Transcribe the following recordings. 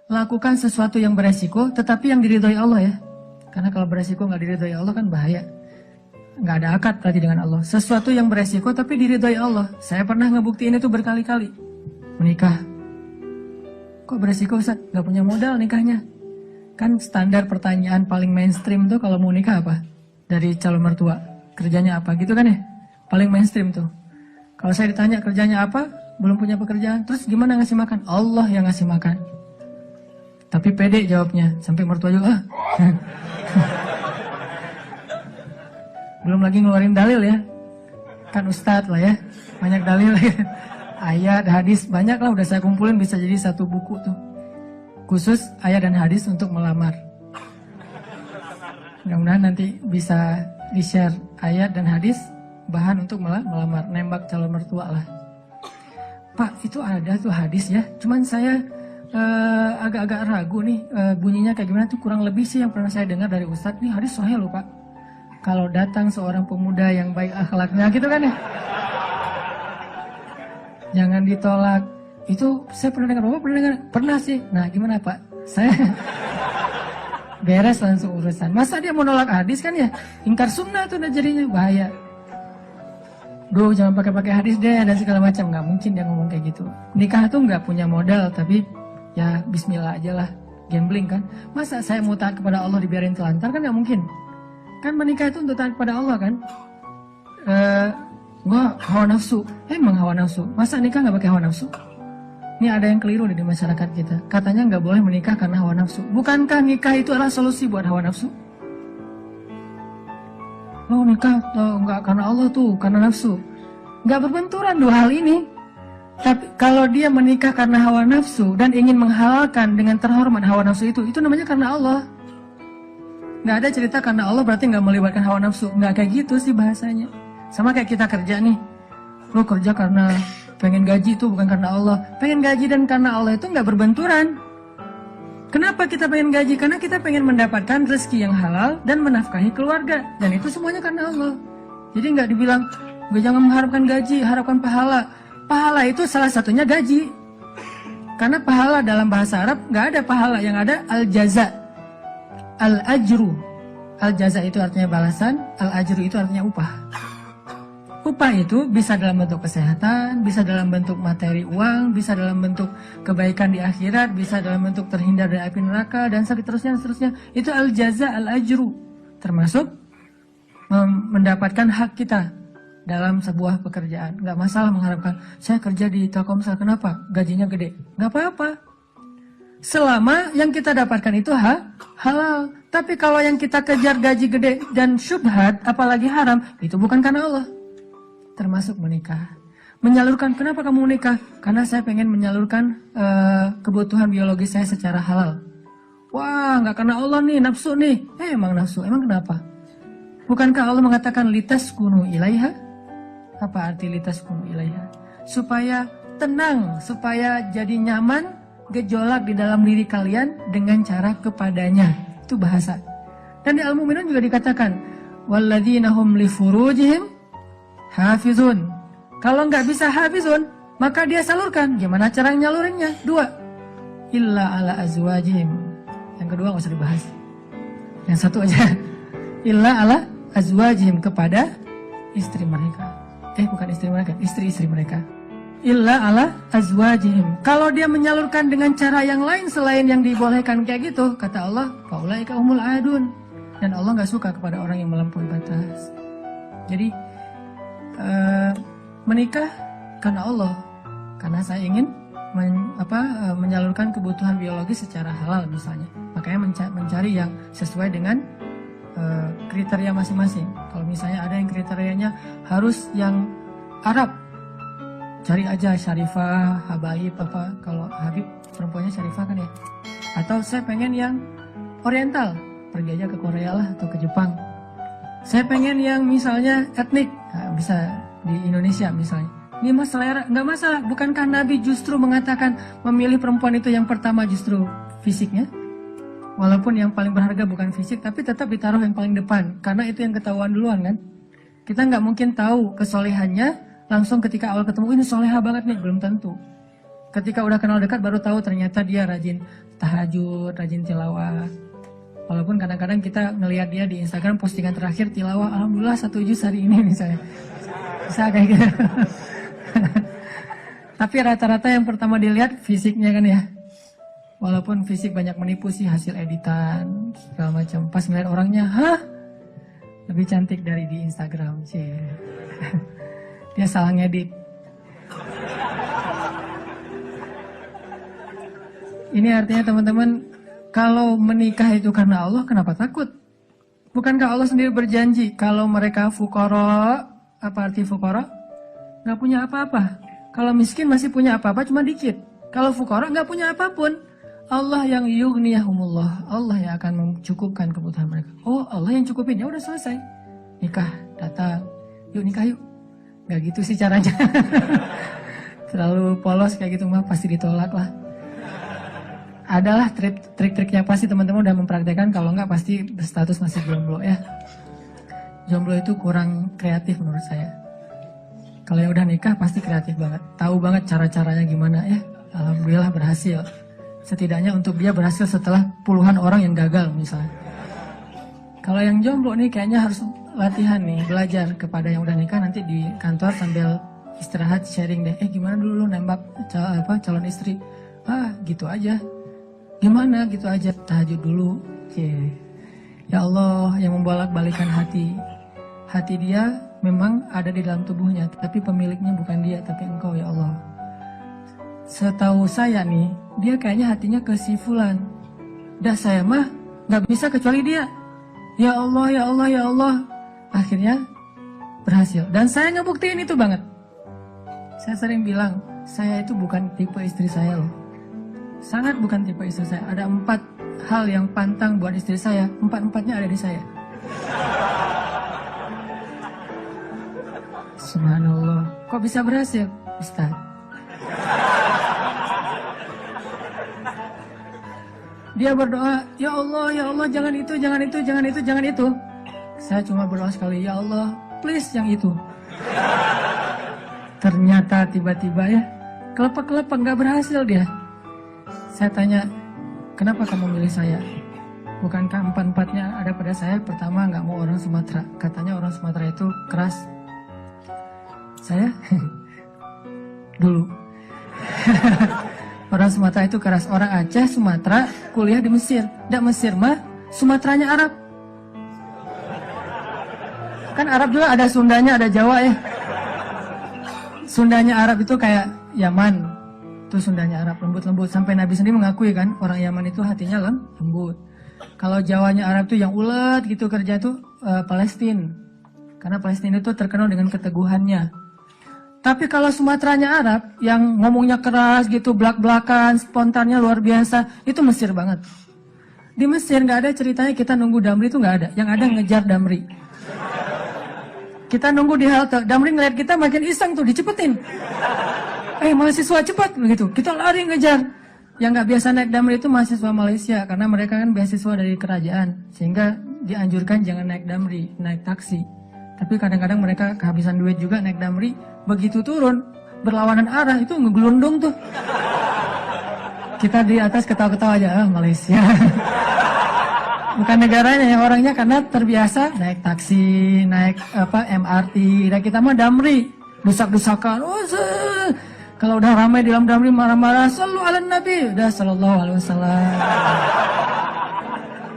lakukan sesuatu yang beresiko, tetapi yang diridhoi Allah ya. Karena kalau beresiko nggak diridhoi Allah kan bahaya. Nggak ada akad berarti dengan Allah. Sesuatu yang beresiko tapi diridhoi Allah. Saya pernah ngebuktiin itu berkali-kali. Menikah. Kok beresiko Ustaz? Nggak punya modal nikahnya. Kan standar pertanyaan paling mainstream tuh kalau mau nikah apa? Dari calon mertua. Kerjanya apa gitu kan ya? Paling mainstream tuh. Kalau saya ditanya kerjanya apa? Belum punya pekerjaan. Terus gimana ngasih makan? Allah yang ngasih makan. Tapi pede jawabnya. Sampai mertua juga. Belum lagi ngeluarin dalil ya. Kan ustadz lah ya. Banyak dalil ya. Ayat, hadis, banyak lah udah saya kumpulin bisa jadi satu buku tuh. Khusus ayat dan hadis untuk melamar. Mudah-mudahan nanti bisa di-share ayat dan hadis bahan untuk melamar, nembak calon mertua lah. Pak, itu ada tuh hadis ya. Cuman saya agak-agak ragu nih bunyinya kayak gimana tuh, kurang lebih sih yang pernah saya dengar dari ustadz nih hadis sahih loh Pak. Kalau datang seorang pemuda yang baik akhlaknya gitu kan ya. Jangan ditolak. Itu saya pernah dengar, Bapak pernah dengar? Pernah sih. Nah gimana Pak? Saya beres langsung urusan. Masa dia mau nolak hadis kan ya? Ingkar sunnah tuh udah jadinya bahaya. Duh jangan pakai hadis deh dan segala macam. Nggak mungkin dia ngomong kayak gitu. Nikah tuh nggak punya modal tapi ya bismillah aja lah. Gambling kan. Masa saya mau taat kepada Allah dibiarin telantar kan nggak mungkin. Kan menikah itu untuk taat kepada Allah kan. Nggak hawa nafsu. Emang hawa nafsu. Masa nikah nggak pakai hawa nafsu? Ini ada yang keliru di masyarakat kita. Katanya nggak boleh menikah karena hawa nafsu. Bukankah nikah itu adalah solusi buat hawa nafsu? Lo nikah nggak karena Allah tuh, karena nafsu. Nggak berbenturan dua hal ini. Tapi kalau dia menikah karena hawa nafsu dan ingin menghalalkan dengan terhormat hawa nafsu itu namanya karena Allah. Nggak ada cerita karena Allah berarti nggak melibatkan hawa nafsu. Nggak kayak gitu sih bahasanya. Sama kayak kita kerja nih. Lo kerja karena pengen gaji itu bukan karena Allah. Pengen gaji dan karena Allah itu nggak berbenturan. Kenapa kita pengen gaji? Karena kita pengen mendapatkan rezeki yang halal dan menafkahi keluarga. Dan itu semuanya karena Allah. Jadi nggak dibilang, gue jangan mengharapkan gaji, harapkan pahala. Pahala itu salah satunya gaji. Karena pahala dalam bahasa Arab nggak ada pahala, yang ada al-jaza, al-ajru. Al-jaza itu artinya balasan, al-ajru itu artinya upah. Upah itu bisa dalam bentuk kesehatan, bisa dalam bentuk materi uang, bisa dalam bentuk kebaikan di akhirat, bisa dalam bentuk terhindar dari api neraka, dan seterusnya. Itu al-jaza, al-ajru. Termasuk mendapatkan hak kita dalam sebuah pekerjaan. Nggak masalah mengharapkan, saya kerja di Telkomsel, kenapa? Gajinya gede. Nggak apa-apa. Selama yang kita dapatkan itu halal. Tapi kalau yang kita kejar gaji gede dan syubhat, apalagi haram, itu bukan karena Allah. Termasuk menikah. Menyalurkan, kenapa kamu menikah? Karena saya pengen menyalurkan kebutuhan biologis saya secara halal. Wah, nggak karena Allah nih, nafsu nih. Emang nafsu, emang kenapa? Bukankah Allah mengatakan litaskunu ilaiha? Apa arti litaskunu ilaiha? Supaya tenang, supaya jadi nyaman, gejolak di dalam diri kalian dengan cara kepadanya. Itu bahasa. Dan di Al-Mu'minun juga dikatakan, walladzina hum li furujihim hafizun. Kalau nggak bisa hafizun, maka dia salurkan. Gimana cara nyalurinnya? 2. Illa ala azwajihim. Yang kedua nggak usah dibahas. Yang satu aja. Illa ala azwajihim, kepada istri mereka. Bukan istri mereka, istri-istri mereka. Illa ala azwajihim. Kalau dia menyalurkan dengan cara yang lain selain yang dibolehkan kayak gitu, kata Allah, faulaika humul adun. Dan Allah nggak suka kepada orang yang melampaui batas. Jadi menikah karena Allah, karena saya ingin menyalurkan kebutuhan biologis secara halal misalnya. Makanya mencari yang sesuai dengan kriteria masing-masing. Kalau misalnya ada yang kriterianya harus yang Arab, cari aja Syarifah, Habaib apa. Kalau Habib perempuannya Syarifah kan ya. Atau saya pengen yang Oriental, pergi aja ke Korea lah atau ke Jepang. Saya pengen yang misalnya etnik, nah, bisa di Indonesia misalnya. Ini mas selera, nggak masalah. Bukankah Nabi justru mengatakan memilih perempuan itu yang pertama justru fisiknya? Walaupun yang paling berharga bukan fisik, tapi tetap ditaruh yang paling depan. Karena itu yang ketahuan duluan kan. Kita nggak mungkin tahu kesolehannya langsung ketika awal ketemu, ini soleha banget nih, belum tentu. Ketika udah kenal dekat baru tahu ternyata dia rajin tahajud, rajin tilawah. Walaupun kadang-kadang kita ngelihat dia di Instagram postingan terakhir tilawah, alhamdulillah 1 juz hari ini misalnya. Bisa kayak gitu. Tapi rata-rata yang pertama dilihat fisiknya kan ya. Walaupun fisik banyak menipu sih, hasil editan segala macam. Pas ngeliat orangnya, hah? Lebih cantik dari di Instagram sih. Dia salah ngedit. Ini artinya teman-teman, kalau menikah itu karena Allah, kenapa takut? Bukankah Allah sendiri berjanji kalau mereka fuqara, apa arti fuqara? Nggak punya apa-apa. Kalau miskin masih punya apa-apa, cuma dikit. Kalau fuqara nggak punya apapun. Allah yang yughniyahumullah, Allah yang akan mencukupkan kebutuhan mereka. Oh, Allah yang cukupin, ya udah selesai. Nikah, datang, yuk nikah yuk. Nggak gitu sih caranya. Terlalu polos kayak gitu mah pasti ditolak lah. Adalah trik-triknya pasti teman-teman udah mempraktekkan, kalau nggak pasti berstatus masih jomblo ya. Jomblo itu kurang kreatif menurut saya. Kalau yang udah nikah pasti kreatif banget, tahu banget cara-caranya gimana ya. Alhamdulillah berhasil. Setidaknya untuk dia berhasil setelah puluhan orang yang gagal misalnya. Kalau yang jomblo nih kayaknya harus latihan nih, belajar kepada yang udah nikah, nanti di kantor sambil istirahat sharing deh. Gimana dulu lu nembak calon istri? Gitu aja. Gimana gitu aja, tahajud dulu. Ya Allah yang membolak-balikan hati. Hati dia memang ada di dalam tubuhnya, tapi pemiliknya bukan dia, tapi Engkau ya Allah. Setahu saya nih, dia kayaknya hatinya ke si fulan. Dah saya mah gak bisa kecuali dia. Ya Allah, ya Allah, ya Allah. Akhirnya berhasil. Dan saya ngebuktiin itu banget. Saya sering bilang, saya itu bukan tipe istri saya loh. Sangat bukan tipe istri saya. Ada 4 hal yang pantang buat istri saya. 4-4-nya ada di saya. Subhanallah. Kok bisa berhasil, Ustaz? Dia berdoa, ya Allah, jangan itu, jangan itu, jangan itu, jangan itu. Saya cuma berdoa sekali, ya Allah, please yang itu. Ternyata tiba-tiba ya, kelepek-kelepek, nggak berhasil dia. Saya tanya, kenapa kamu milih saya? Bukankah 4-4-nya ada pada saya? Pertama, nggak mau orang Sumatera. Katanya orang Sumatera itu keras. Saya dulu. Orang Sumatera itu keras. Orang Aceh, Sumatera, kuliah di Mesir. Nggak Mesir mah, Sumateranya Arab. Kan Arab juga ada Sundanya, ada Jawa ya. Sundanya Arab itu kayak Yaman. Itu Sundanya Arab, lembut-lembut. Sampai Nabi sendiri mengakui kan, orang Yaman itu hatinya lembut. Kalau Jawanya Arab tuh yang ulet gitu kerja tuh Palestina. Karena Palestina itu terkenal dengan keteguhannya. Tapi kalau Sumateranya Arab, yang ngomongnya keras gitu, belak-belakan, spontannya luar biasa, itu Mesir banget. Di Mesir nggak ada ceritanya kita nunggu Damri itu nggak ada. Yang ada ngejar Damri. Kita nunggu di halte, Damri ngeliat kita makin iseng tuh, dicepetin. Mahasiswa cepat begitu. Kita lari ngejar. Yang nggak biasa naik Damri itu mahasiswa Malaysia, karena mereka kan beasiswa dari kerajaan, sehingga dianjurkan jangan naik Damri, naik taksi. Tapi kadang-kadang mereka kehabisan duit juga naik Damri. Begitu turun, berlawanan arah, itu ngegelundung tuh. Kita di atas ketawa-ketawa aja, Malaysia. Bukan negaranya, yang orangnya karena terbiasa naik taksi, naik MRT. Dan kita mah Damri, dusak-dusakan. Kalau udah ramai di dalam Damri marah-marah, sallu ala Nabi, udah sallallahu alaihi wasallam.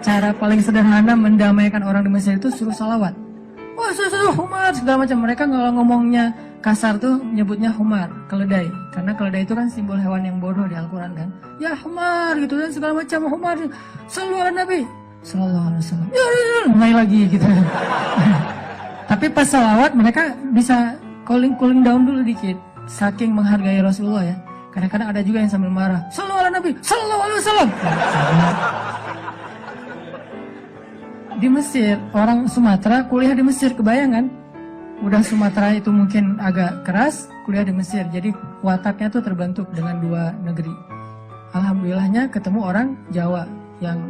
Cara paling sederhana mendamaikan orang di Mesir itu suruh salawat. Humar segala macam. Mereka kalau ngomongnya kasar tuh nyebutnya humar, keledai. Karena keledai itu kan simbol hewan yang bodoh di Al-Quran kan. Ya humar gitu dan segala macam. Humar, sallu ala Nabi sallallahu alaihi wasallam. Ya, mulai lagi gitu. Tapi pas salawat mereka bisa cooling down dulu dikit. Saking menghargai Rasulullah ya. Kadang-kadang ada juga yang sambil marah. Sallu ala Nabi sallallahu alaihi wasallam. Di Mesir, orang Sumatera kuliah di Mesir, kebayangan? Udah Sumatera itu mungkin agak keras, kuliah di Mesir. Jadi wataknya tuh terbentuk dengan 2 negeri. Alhamdulillahnya ketemu orang Jawa yang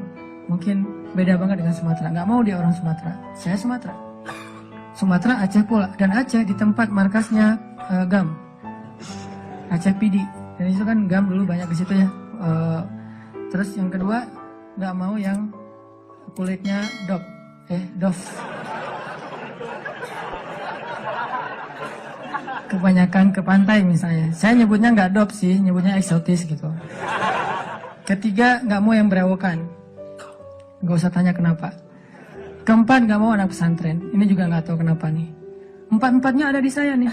mungkin beda banget dengan Sumatera. Nggak mau dia orang Sumatera. Saya Sumatera. Sumatera Aceh pula. Dan Aceh di tempat markasnya GAM. Aceh PD. Dan itu kan GAM dulu banyak di situ ya. Terus yang kedua, nggak mau yang kulitnya dof. Kebanyakan ke pantai misalnya. Saya nyebutnya nggak dop sih, nyebutnya eksotis gitu. Ketiga, nggak mau yang berewokan. Nggak usah tanya kenapa. Keempat, nggak mau anak pesantren. Ini juga nggak tahu kenapa nih. Empat-empatnya ada di saya nih.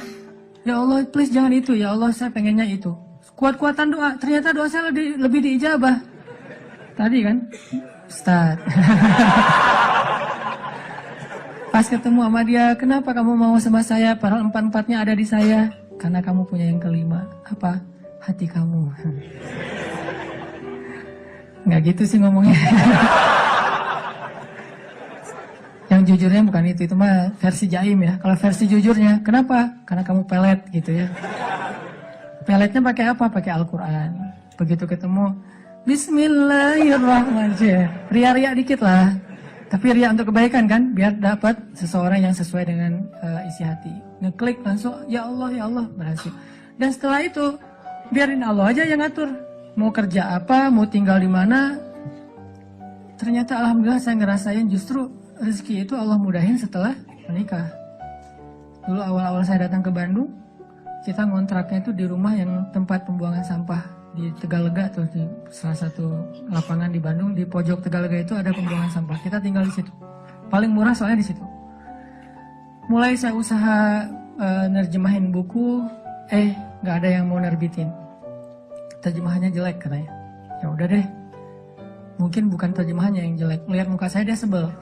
Ya Allah, please jangan itu. Ya Allah, saya pengennya itu. Kuat-kuatan doa. Ternyata doa saya lebih diijabah. Tadi kan, Ustaz. Pas ketemu sama dia, kenapa kamu mau sama saya? Padahal empat-empatnya ada di saya. Karena kamu punya yang kelima. Apa? Hati kamu. Nggak gitu sih ngomongnya. Yang jujurnya bukan itu mah versi jaim ya. Kalau versi jujurnya, kenapa? Karena kamu pelet gitu ya. Peletnya pakai apa? Pakai Al-Quran. Begitu ketemu, Bismillahirrahmanirrahim. Ria-ria dikit lah. Tapi ria untuk kebaikan kan, biar dapat seseorang yang sesuai dengan isi hati. Ngeklik langsung, ya Allah, berhasil. Dan setelah itu, biarin Allah aja yang ngatur. Mau kerja apa, mau tinggal di mana. Ternyata alhamdulillah saya ngerasain justru rezeki itu Allah mudahin setelah menikah. Dulu awal-awal saya datang ke Bandung, kita ngontraknya itu di rumah yang tempat pembuangan sampah di Tegalega tuh, di salah satu lapangan di Bandung, di pojok Tegalega itu ada pembuangan sampah. Kita tinggal di situ. Paling murah soalnya di situ. Mulai saya usaha nerjemahin buku, nggak ada yang mau nerbitin. Terjemahannya jelek katanya. Ya udah deh. Mungkin bukan terjemahannya yang jelek. Lihat muka saya dia sebel.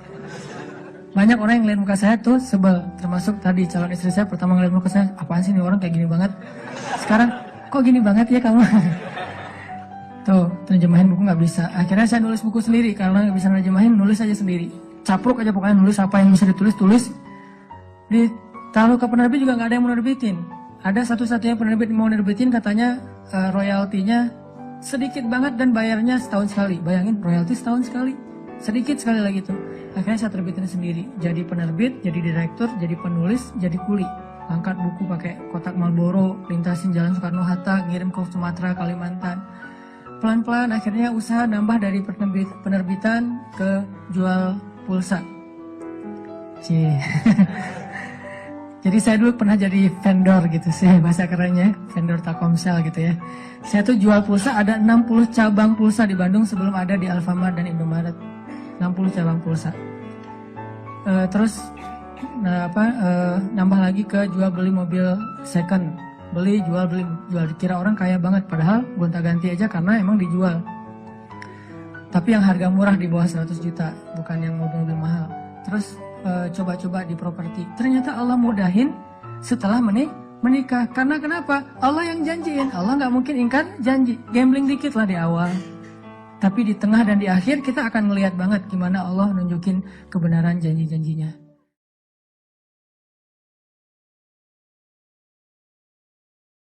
Banyak orang yang lihat muka saya tuh sebel. Termasuk tadi calon istri saya pertama ngeliat muka saya, apaan sih nih orang kayak gini banget. Sekarang kok gini banget ya kamu. Tuh, terjemahin buku nggak bisa. Akhirnya saya nulis buku sendiri. Karena nggak bisa nerjemahin, nulis aja sendiri. Capruk aja pokoknya, nulis apa yang bisa ditulis. Ditaruh ke penerbit juga nggak ada yang mau nerbitin. Ada satu-satunya penerbit yang mau nerbitin, katanya royaltinya sedikit banget dan bayarnya setahun sekali. Bayangin, royalti setahun sekali. Sedikit sekali lagi tuh. Akhirnya saya terbitin sendiri. Jadi penerbit, jadi direktur, jadi penulis, jadi kuli. Angkat buku pakai kotak Marlboro, lintasin Jalan Soekarno-Hatta, ngirim ke Sumatera, Kalimantan. Pelan-pelan akhirnya usaha nambah dari penerbitan ke jual pulsa. Jadi saya dulu pernah jadi vendor gitu sih, bahasa kerennya, vendor Telkomsel gitu ya. Saya tuh jual pulsa, ada 60 cabang pulsa di Bandung sebelum ada di Alfamart dan Indomaret. 60 cabang pulsa. Terus nambah lagi ke jual beli mobil second. Beli, jual. Dikira orang kaya banget, padahal gonta-ganti aja karena emang dijual. Tapi yang harga murah di bawah 100 juta, bukan yang mobil-mobil mahal. Terus coba-coba di properti. Ternyata Allah mudahin setelah menikah. Karena kenapa? Allah yang janjiin. Allah nggak mungkin ingkar janji. Gambling dikit lah di awal. Tapi di tengah dan di akhir kita akan ngelihat banget gimana Allah nunjukin kebenaran janji-janjinya.